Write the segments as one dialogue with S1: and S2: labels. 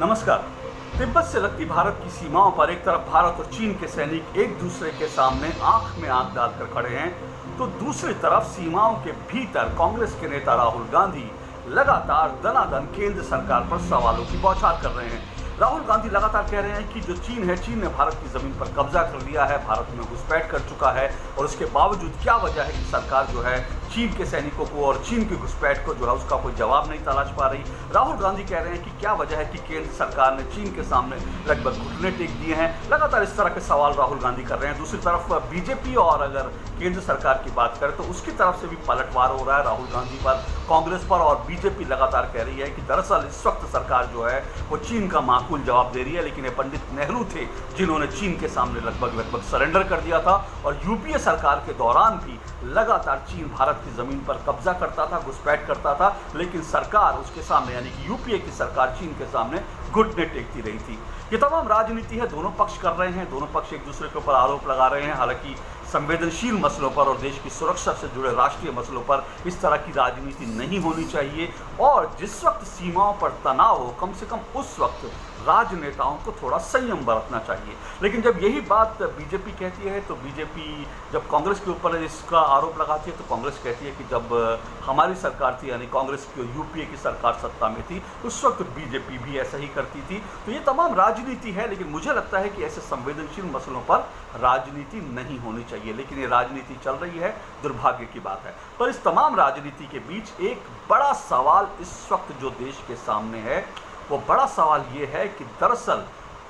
S1: नमस्कार। तिब्बत से लगती भारत की सीमाओं पर एक तरफ भारत और चीन के सैनिक एक दूसरे के सामने आंख में आंख डालकर खड़े हैं, तो दूसरी तरफ सीमाओं के भीतर कांग्रेस के नेता राहुल गांधी लगातार दनादन केंद्र सरकार पर सवालों की बौछार कर रहे हैं। राहुल गांधी लगातार कह रहे हैं कि जो चीन है, चीन ने भारत की जमीन पर कब्जा कर लिया है, भारत में घुसपैठ कर चुका है, और उसके बावजूद क्या वजह है कि सरकार जो है चीन के सैनिकों को और चीन की घुसपैठ को जो है उसका कोई जवाब नहीं तलाश पा रही। राहुल गांधी कह रहे हैं कि क्या वजह है कि केंद्र सरकार ने चीन के सामने लगभग घुटने टेक दिए हैं। लगातार इस तरह के सवाल राहुल गांधी कर रहे हैं। दूसरी तरफ बीजेपी और अगर केंद्र सरकार की बात करें तो उसकी तरफ से भी पलटवार हो रहा है राहुल गांधी पर, कांग्रेस पर, और बीजेपी लगातार कह रही है कि दरअसल इस वक्त सरकार जो है वो चीन का माकूल जवाब दे रही है, लेकिन ये पंडित नेहरू थे जिन्होंने चीन के सामने लगभग सरेंडर कर दिया था, और यूपीए सरकार के दौरान भी लगातार चीन भारत की जमीन पर कब्जा करता था, घुसपैठ करता था, लेकिन सरकार उसके सामने यानी कि यूपीए की सरकार चीन के सामने घुटने टेकती रही थी। ये तमाम राजनीति है, दोनों पक्ष कर रहे हैं, दोनों पक्ष एक दूसरे के ऊपर आरोप लगा रहे हैं। हालांकि संवेदनशील मसलों पर और देश की सुरक्षा से जुड़े राष्ट्रीय मसलों पर इस तरह की राजनीति नहीं होनी चाहिए, और जिस वक्त सीमाओं पर तनाव हो, कम से कम उस वक्त राजनेताओं को थोड़ा संयम बरतना चाहिए। लेकिन जब यही बात बीजेपी कहती है तो बीजेपी जब कांग्रेस के ऊपर इसका आरोप लगाती है तो कांग्रेस कहती है कि जब हमारी सरकार थी यानी कांग्रेस की यूपीए की सरकार सत्ता में थी उस वक्त बीजेपी भी ऐसा ही करती थी। तो ये तमाम राजनीति है, लेकिन मुझे लगता है कि ऐसे संवेदनशील मसलों पर राजनीति नहीं होनी चाहिए, लेकिन ये राजनीति चल रही है, दुर्भाग्य की बात है। पर इस तमाम राजनीति के बीच एक बड़ा सवाल इस वक्त जो देश के सामने है, वो बड़ा सवाल ये है कि दरअसल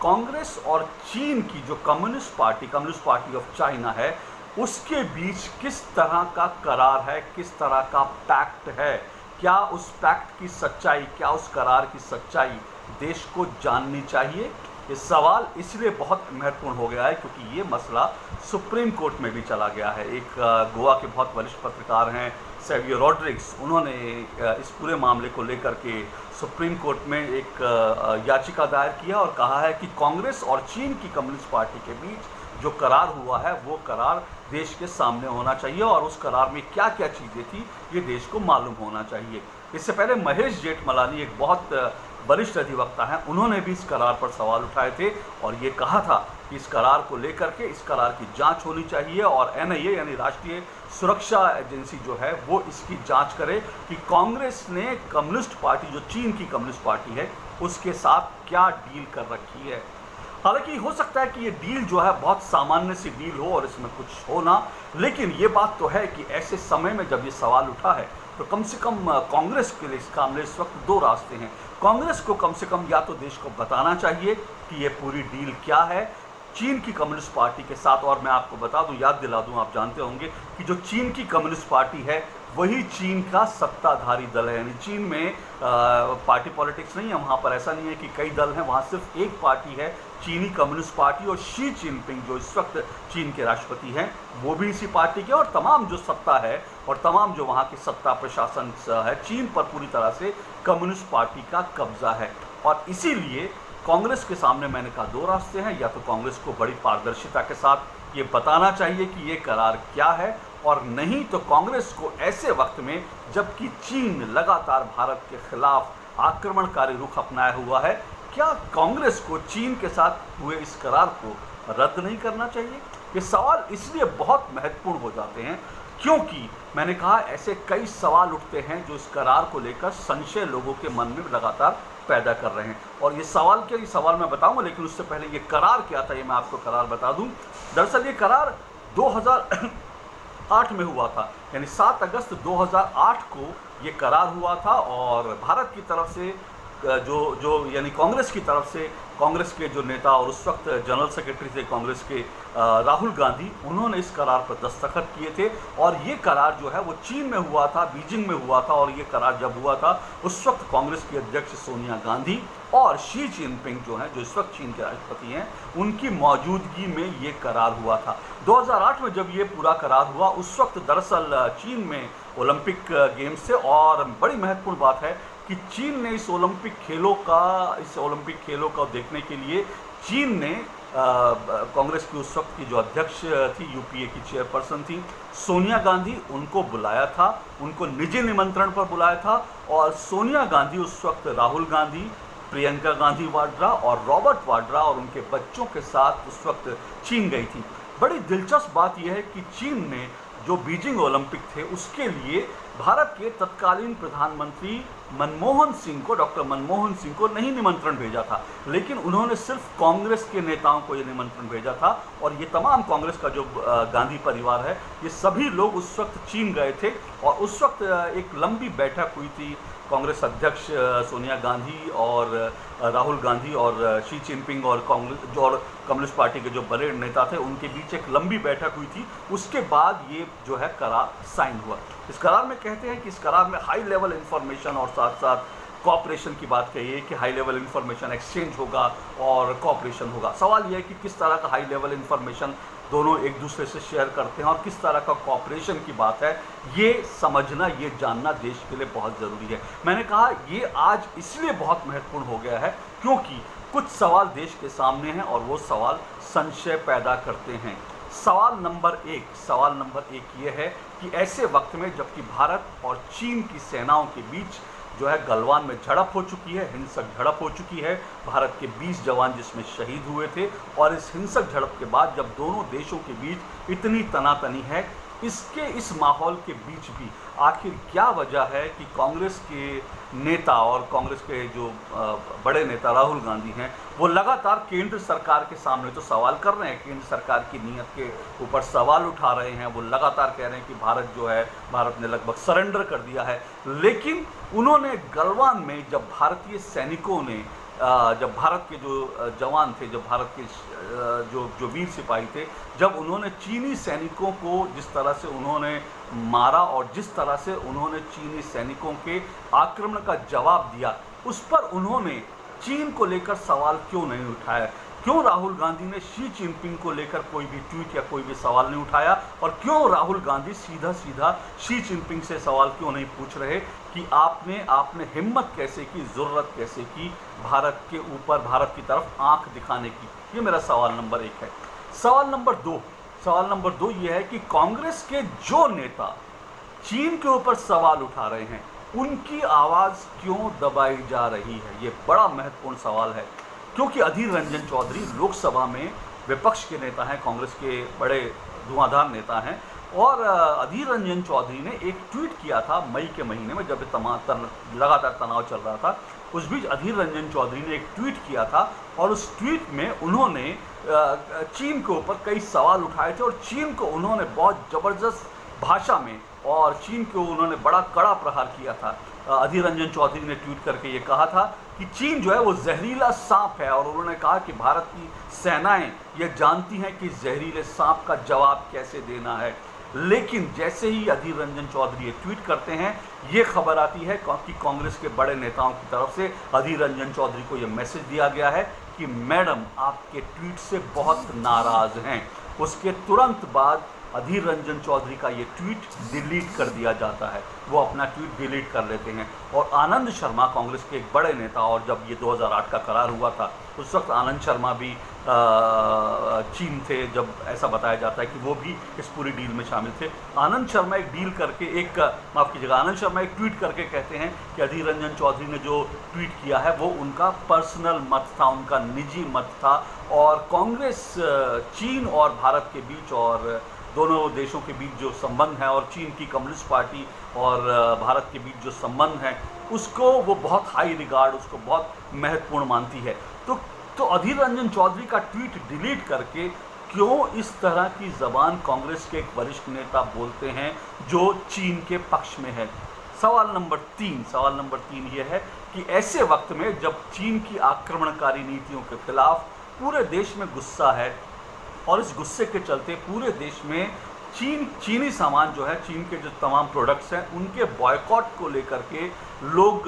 S1: कांग्रेस और चीन की जो कम्युनिस्ट पार्टी ऑफ चाइना है, उसके बीच किस तरह का करार है, किस तरह का पैक्ट है। क्या उस पैक्ट की सच्चाई, क्या उस करार की सच्चाई देश को जाननी चाहिए। ये सवाल इसलिए बहुत महत्वपूर्ण हो गया है क्योंकि ये मसला सुप्रीम कोर्ट में भी चला गया है। एक गोवा के बहुत वरिष्ठ पत्रकार हैं सेवियर रॉड्रिग्स, उन्होंने इस पूरे मामले को लेकर के सुप्रीम कोर्ट में एक याचिका दायर किया और कहा है कि कांग्रेस और चीन की कम्युनिस्ट पार्टी के बीच जो करार हुआ है वो करार देश के सामने होना चाहिए, और उस करार में क्या क्या चीज़ें थी ये देश को मालूम होना चाहिए। इससे पहले महेश जेठमलानी एक बहुत वरिष्ठ अधिवक्ता हैं, उन्होंने भी इस करार पर सवाल उठाए थे और ये कहा था कि इस करार को लेकर के इस करार की जांच होनी चाहिए और एनआईए यानी राष्ट्रीय सुरक्षा एजेंसी जो है वो इसकी जांच करे कि कांग्रेस ने कम्युनिस्ट पार्टी जो चीन की कम्युनिस्ट पार्टी है उसके साथ क्या डील कर रखी है। हालांकि हो सकता है कि ये डील जो है बहुत सामान्य सी डील हो और इसमें कुछ हो ना, लेकिन ये बात तो है कि ऐसे समय में जब ये सवाल उठा है तो कम से कम कांग्रेस के लिए इस मामले इस वक्त दो रास्ते हैं। कांग्रेस को कम से कम या तो देश को बताना चाहिए कि ये पूरी डील क्या है चीन की कम्युनिस्ट पार्टी के साथ, और मैं आपको बता दूं, याद दिला दूं, आप जानते होंगे कि जो चीन की कम्युनिस्ट पार्टी है वही चीन का सत्ताधारी दल है। यानी चीन में पार्टी पॉलिटिक्स नहीं है, वहाँ पर ऐसा नहीं है कि कई दल हैं, वहाँ सिर्फ एक पार्टी है, चीनी कम्युनिस्ट पार्टी, और शी जिनपिंग जो इस वक्त चीन के राष्ट्रपति हैं वो भी इसी पार्टी के, और तमाम जो सत्ता है और तमाम जो वहाँ की सत्ता प्रशासन है चीन पर पूरी तरह से कम्युनिस्ट पार्टी का कब्जा है। और इसीलिए कांग्रेस के सामने मैंने कहा दो रास्ते हैं, या तो कांग्रेस को बड़ी पारदर्शिता के साथ ये बताना चाहिए कि ये करार क्या है, और नहीं तो कांग्रेस को ऐसे वक्त में जबकि चीन लगातार भारत के खिलाफ आक्रमणकारी रुख अपनाया हुआ है, क्या कांग्रेस को चीन के साथ हुए इस करार को रद्द नहीं करना चाहिए। ये सवाल इसलिए बहुत महत्वपूर्ण हो जाते हैं क्योंकि मैंने कहा ऐसे कई सवाल उठते हैं जो इस करार को लेकर संशय लोगों के मन में लगातार पैदा कर रहे हैं। और ये सवाल क्या, ये सवाल मैं बताऊंगा, लेकिन उससे पहले ये करार क्या था ये मैं आपको करार बता दूं। दरअसल ये करार 2008 में हुआ था, यानी 7 अगस्त 2008 को ये करार हुआ था, और भारत की तरफ से जो यानी कांग्रेस की तरफ से कांग्रेस के जो नेता और उस वक्त जनरल सेक्रेटरी थे कांग्रेस के राहुल गांधी, उन्होंने इस करार पर दस्तखत किए थे। और ये करार जो है वो चीन में हुआ था, बीजिंग में हुआ था, और ये करार जब हुआ था उस वक्त कांग्रेस की अध्यक्ष सोनिया गांधी और शी जिनपिंग जो हैं, जो इस वक्त चीन के राष्ट्रपति हैं, उनकी मौजूदगी में ये करार हुआ था। 2008 में जब ये पूरा करार हुआ उस वक्त दरअसल चीन में ओलंपिक गेम्स थे, और बड़ी महत्वपूर्ण बात है कि चीन ने इस ओलंपिक खेलों का देखने के लिए चीन ने कांग्रेस की उस वक्त की जो अध्यक्ष थी, यूपीए की चेयरपर्सन थी सोनिया गांधी, उनको बुलाया था, उनको निजी निमंत्रण पर बुलाया था। और सोनिया गांधी उस वक्त राहुल गांधी प्रियंका गांधी वाड्रा और रॉबर्ट वाड्रा और उनके बच्चों के साथ उस वक्त चीन गई थी। बड़ी दिलचस्प बात यह है कि चीन ने जो बीजिंग ओलंपिक थे उसके लिए भारत के तत्कालीन प्रधानमंत्री मनमोहन सिंह को, डॉक्टर मनमोहन सिंह को नहीं निमंत्रण भेजा था, लेकिन उन्होंने सिर्फ कांग्रेस के नेताओं को ये निमंत्रण भेजा था। और ये तमाम कांग्रेस का जो गांधी परिवार है, ये सभी लोग उस वक्त चीन गए थे और उस वक्त एक लंबी बैठक हुई थी। कांग्रेस अध्यक्ष सोनिया गांधी और राहुल गांधी और शी जिनपिंग और कांग्रेस और कम्युनिस्ट पार्टी के जो बड़े नेता थे उनके बीच एक लंबी बैठक हुई थी। उसके बाद ये जो है करार साइन हुआ। इस करार में कहते हैं कि इस करार में हाई लेवल इंफॉर्मेशन और साथ साथ कॉपरेशन की बात कही है कि हाई लेवल इंफॉर्मेशन एक्सचेंज होगा और कॉपरेशन होगा। सवाल यह है कि किस तरह का हाई लेवल इंफॉर्मेशन दोनों एक दूसरे से शेयर करते हैं और किस तरह का कॉपरेशन की बात है, ये समझना, ये जानना देश के लिए बहुत ज़रूरी है। मैंने कहा ये आज इसलिए बहुत महत्वपूर्ण हो गया है क्योंकि कुछ सवाल देश के सामने हैं और वो सवाल संशय पैदा करते हैं। सवाल नंबर एक ये है कि ऐसे वक्त में जबकि भारत और चीन की सेनाओं के बीच जो है गलवान में झड़प हो चुकी है, हिंसक झड़प हो चुकी है, भारत के 20 जवान जिसमें शहीद हुए थे, और इस हिंसक झड़प के बाद जब दोनों देशों के बीच इतनी तनातनी है, इस माहौल के बीच भी आखिर क्या वजह है कि कांग्रेस के नेता और कांग्रेस के जो बड़े नेता राहुल गांधी हैं वो लगातार केंद्र सरकार के सामने तो सवाल कर रहे हैं, केंद्र सरकार की नीयत के ऊपर सवाल उठा रहे हैं। वो लगातार कह रहे हैं कि भारत जो है, भारत ने लगभग सरेंडर कर दिया है, लेकिन उन्होंने गलवान में जब भारतीय सैनिकों ने जब भारत के जो जवान थे, जब भारत के जो वीर सिपाही थे, जब उन्होंने चीनी सैनिकों को जिस तरह से उन्होंने मारा और जिस तरह से उन्होंने चीनी सैनिकों के आक्रमण का जवाब दिया, उस पर उन्होंने चीन को लेकर सवाल क्यों नहीं उठाया? क्यों राहुल गांधी ने शी जिनपिंग को लेकर कोई भी ट्वीट या कोई भी सवाल नहीं उठाया? और क्यों राहुल गांधी सीधा सीधा शी जिनपिंग से सवाल क्यों नहीं पूछ रहे कि आपने हिम्मत कैसे की, ज़रूरत कैसे की भारत के ऊपर, भारत की तरफ आंख दिखाने की? ये मेरा सवाल नंबर 1 है। सवाल नंबर दो ये है कि कांग्रेस के जो नेता चीन के ऊपर सवाल उठा रहे हैं उनकी आवाज़ क्यों दबाई जा रही है? ये बड़ा महत्वपूर्ण सवाल है, क्योंकि अधीर रंजन चौधरी लोकसभा में विपक्ष के नेता हैं, कांग्रेस के बड़े धुआंधार नेता हैं, और अधीर रंजन चौधरी ने एक ट्वीट किया था मई के महीने में जब लगातार तनाव चल रहा था। उस बीच अधीर रंजन चौधरी ने एक ट्वीट किया था और उस ट्वीट में उन्होंने चीन के ऊपर कई सवाल उठाए थे और चीन को उन्होंने बहुत ज़बरदस्त भाषा में और चीन को उन्होंने बड़ा कड़ा प्रहार किया था। अधीर रंजन चौधरी ने ट्वीट करके ये कहा था कि चीन जो है वो जहरीला सांप है, और उन्होंने कहा कि भारत की सेनाएं ये जानती हैं कि जहरीले सांप का जवाब कैसे देना है। लेकिन जैसे ही अधीर रंजन चौधरी ये ट्वीट करते हैं, ये खबर आती है कि कांग्रेस के बड़े नेताओं की तरफ से अधीर रंजन चौधरी को ये मैसेज दिया गया है कि मैडम आपके ट्वीट से बहुत नाराज़ हैं। उसके तुरंत बाद अधीर रंजन चौधरी का ये ट्वीट डिलीट कर दिया जाता है, वो अपना ट्वीट डिलीट कर लेते हैं। और आनंद शर्मा, कांग्रेस के एक बड़े नेता, और जब ये 2008 का करार हुआ था उस वक्त आनंद शर्मा भी चीन थे, जब ऐसा बताया जाता है कि वो भी इस पूरी डील में शामिल थे। आनंद शर्मा एक ट्वीट करके कहते हैं कि अधीर रंजन चौधरी ने जो ट्वीट किया है वो उनका पर्सनल मत था, उनका निजी मत था, और कांग्रेस चीन और भारत के बीच और दोनों देशों के बीच जो संबंध है और चीन की कम्युनिस्ट पार्टी और भारत के बीच जो संबंध है उसको वो बहुत हाई रिगार्ड, उसको बहुत महत्वपूर्ण मानती है। तो अधीर रंजन चौधरी का ट्वीट डिलीट करके क्यों इस तरह की ज़बान कांग्रेस के एक वरिष्ठ नेता बोलते हैं जो चीन के पक्ष में है? सवाल नंबर 3 ये है कि ऐसे वक्त में जब चीन की आक्रमणकारी नीतियों के खिलाफ पूरे देश में गुस्सा है और इस गुस्से के चलते पूरे देश में चीनी सामान जो है, चीन के जो तमाम प्रोडक्ट्स हैं उनके बॉयकॉट को लेकर के लोग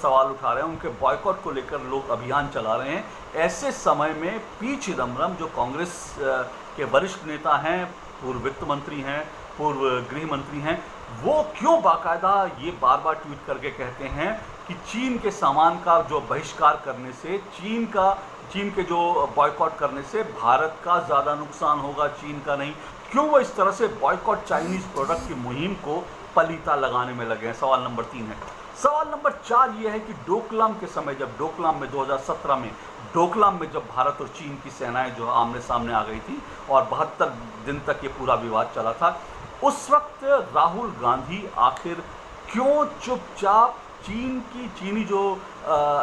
S1: सवाल उठा रहे हैं, उनके बॉयकॉट को लेकर लोग अभियान चला रहे हैं। ऐसे समय में पी चिदम्बरम जो कांग्रेस के वरिष्ठ नेता हैं, पूर्व वित्त मंत्री हैं, पूर्व गृह मंत्री हैं, वो क्यों बाकायदा ये बार बार ट्वीट करके कहते हैं कि चीन के सामान का जो बहिष्कार करने से, चीन के जो बॉयकॉट करने से भारत का ज़्यादा नुकसान होगा, चीन का नहीं? क्यों वो इस तरह से बॉयकॉट चाइनीज़ प्रोडक्ट की मुहिम को पलीता लगाने में लगे हैं? सवाल नंबर 3 है। सवाल नंबर 4 ये है कि डोकलाम के समय, जब डोकलाम में 2017 में डोकलाम में जब भारत और चीन की सेनाएं जो आमने सामने आ गई थी और 72 दिन तक ये पूरा विवाद चला था, उस वक्त राहुल गांधी आखिर क्यों चुपचाप चीनी जो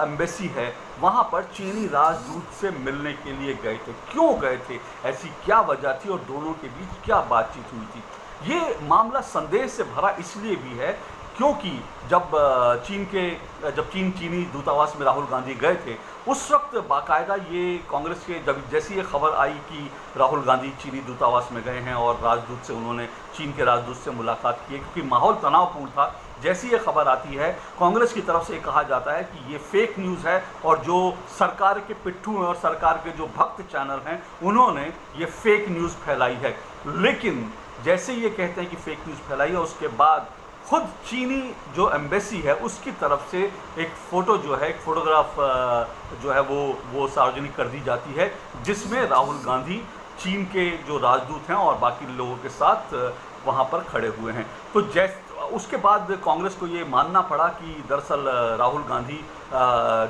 S1: एम्बेसी है वहाँ पर चीनी राजदूत से मिलने के लिए गए थे? क्यों गए थे? ऐसी क्या वजह थी और दोनों के बीच क्या बातचीत हुई थी? ये मामला संदेह से भरा इसलिए भी है क्योंकि जब चीनी दूतावास में राहुल गांधी गए थे, उस वक्त बाकायदा ये कांग्रेस के जैसी ये खबर आई कि राहुल गांधी चीनी दूतावास में गए हैं और राजदूत से उन्होंने चीन के राजदूत से मुलाकात की है, क्योंकि माहौल तनावपूर्ण था। जैसी ये खबर आती है, कांग्रेस की तरफ से ये कहा जाता है कि ये फेक न्यूज़ है और जो सरकार के पिट्ठू हैं और सरकार के जो भक्त चैनल हैं उन्होंने ये फेक न्यूज़ फैलाई है। लेकिन जैसे ये कहते हैं कि फेक न्यूज़ फैलाई है, उसके बाद खुद चीनी जो एम्बेसी है उसकी तरफ से एक फ़ोटो जो है, एक फ़ोटोग्राफ जो है वो सार्वजनिक कर दी जाती है, जिसमें राहुल गांधी चीन के जो राजदूत हैं और बाकी लोगों के साथ वहाँ पर खड़े हुए हैं। तो उसके बाद कांग्रेस को ये मानना पड़ा कि दरअसल राहुल गांधी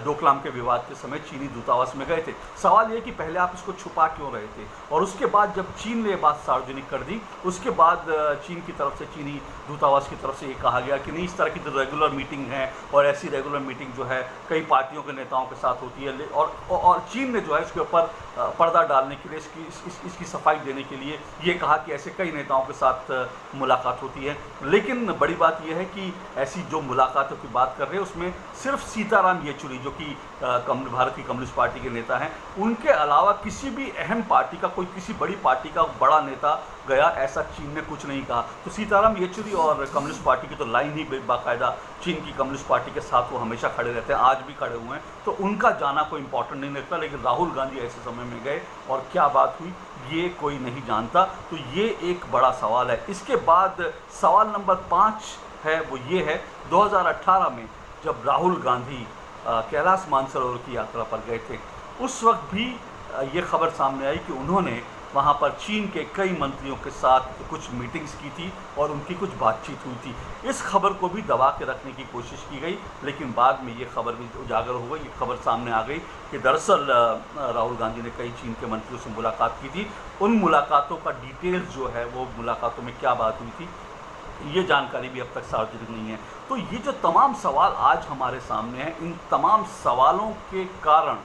S1: डोकलाम के विवाद के समय चीनी दूतावास में गए थे। सवाल ये कि पहले आप इसको छुपा क्यों रहे थे? और उसके बाद जब चीन ने ये बात सार्वजनिक कर दी, उसके बाद चीन की तरफ से, चीनी दूतावास की तरफ से ये कहा गया कि नहीं, इस तरह की जो रेगुलर मीटिंग है और ऐसी रेगुलर मीटिंग जो है कई पार्टियों के नेताओं के साथ होती है, और चीन ने जो है इसके ऊपर पर्दा डालने के लिए, इसकी सफाई देने के लिए ये कहा कि ऐसे कई नेताओं के साथ मुलाकात होती है। लेकिन बड़ी बात यह है कि ऐसी जो मुलाकातों की बात कर रहे हैं उसमें सिर्फ सीताराम येचुरी, जो कि भारत की कम्युनिस्ट पार्टी के नेता हैं, उनके अलावा किसी भी अहम पार्टी का, कोई किसी बड़ी पार्टी का बड़ा नेता गया, ऐसा चीन ने कुछ नहीं कहा। तो सीताराम येचुरी और कम्युनिस्ट पार्टी की तो लाइन ही बाकायदा चीन की कम्युनिस्ट पार्टी के साथ वो हमेशा खड़े रहते हैं, आज भी खड़े हुए हैं, तो उनका जाना कोई इंपॉर्टेंट नहीं लगता। लेकिन राहुल गांधी ऐसे समय में गए और क्या बात हुई ये कोई नहीं जानता। तो ये एक बड़ा सवाल है। इसके बाद सवाल नंबर 5 है, वो ये है 2018 में जब राहुल गांधी कैलाश मानसरोवर की यात्रा पर गए थे, उस वक्त भी ये खबर सामने आई कि उन्होंने वहाँ पर चीन के कई मंत्रियों के साथ कुछ मीटिंग्स की थी और उनकी कुछ बातचीत हुई थी। इस खबर को भी दबा के रखने की कोशिश की गई, लेकिन बाद में ये खबर भी उजागर हो गई, ये खबर सामने आ गई कि दरअसल राहुल गांधी ने कई चीन के मंत्रियों से मुलाकात की थी। उन मुलाकातों का डिटेल्स जो है, वो मुलाकातों में क्या बात हुई थी, ये जानकारी भी अब तक सार्वजनिक नहीं है। तो ये जो तमाम सवाल आज हमारे सामने हैं, इन तमाम सवालों के कारण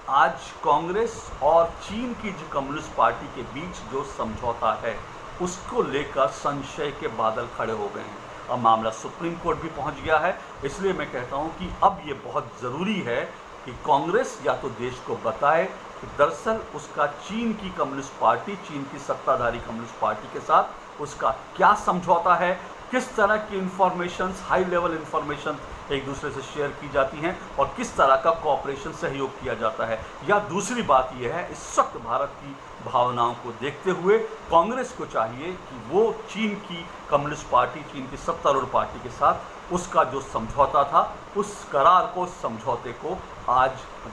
S1: आज कांग्रेस और चीन की जो कम्युनिस्ट पार्टी के बीच जो समझौता है, उसको लेकर संशय के बादल खड़े हो गए हैं। अब मामला सुप्रीम कोर्ट भी पहुंच गया है। इसलिए मैं कहता हूं कि अब ये बहुत ज़रूरी है कि कांग्रेस या तो देश को बताए कि दरअसल उसका चीन की कम्युनिस्ट पार्टी, चीन की सत्ताधारी कम्युनिस्ट पार्टी के साथ उसका क्या समझौता है, किस तरह की इंफॉर्मेशंस, हाई लेवल इंफॉर्मेशन एक दूसरे से शेयर की जाती हैं और किस तरह का कोऑपरेशन, सहयोग किया जाता है। या दूसरी बात यह है, इस वक्त भारत की भावनाओं को देखते हुए कांग्रेस को चाहिए कि वो चीन की कम्युनिस्ट पार्टी, चीन की सत्तारूढ़ पार्टी के साथ उसका जो समझौता था, उस करार को, समझौते को आज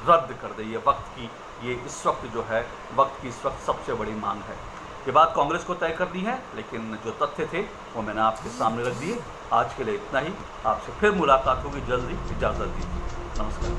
S1: रद्द कर दे। ये वक्त की, ये इस वक्त जो है, वक्त की इस वक्त सबसे बड़ी मांग है। ये बात कांग्रेस को तय करनी है, लेकिन जो तथ्य थे वो मैंने आपके सामने रख दिए। आज के लिए इतना ही। आपसे फिर मुलाकात होगी जल्दी। इजाज़त दीजिए। नमस्कार।